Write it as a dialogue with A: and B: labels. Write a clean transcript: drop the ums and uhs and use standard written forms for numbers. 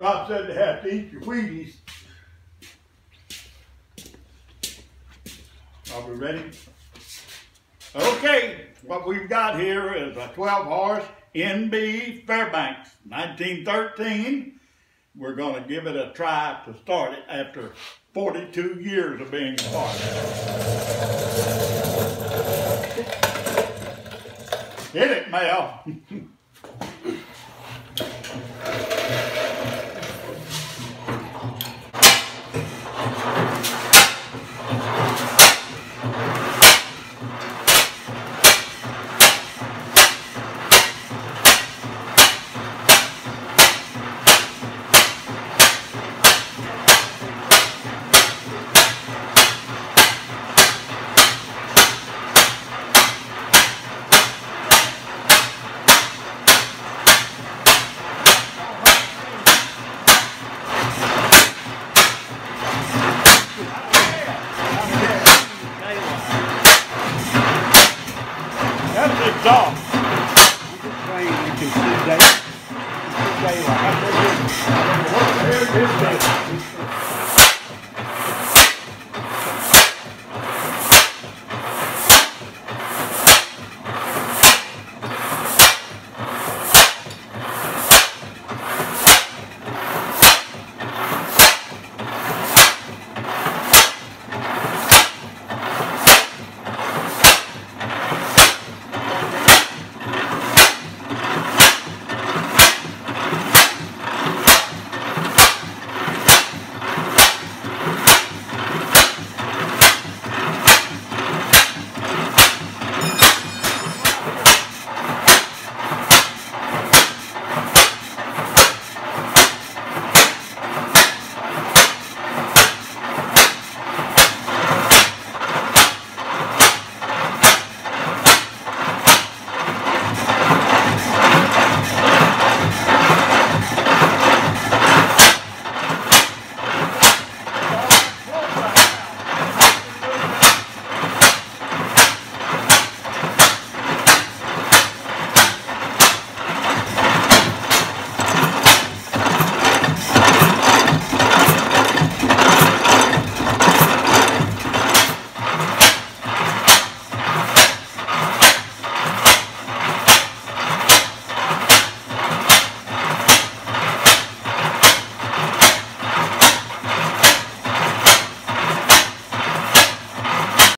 A: Bob said they have to eat your Wheaties. Are we ready? Okay, what we've got here is a 12-horse NB Fairbanks, 1913. We're going to give it a try to start it after 42 years of being started. Hit it, Mel. That's the exhaust.
B: You can train, you can see daylight.
A: Here's this.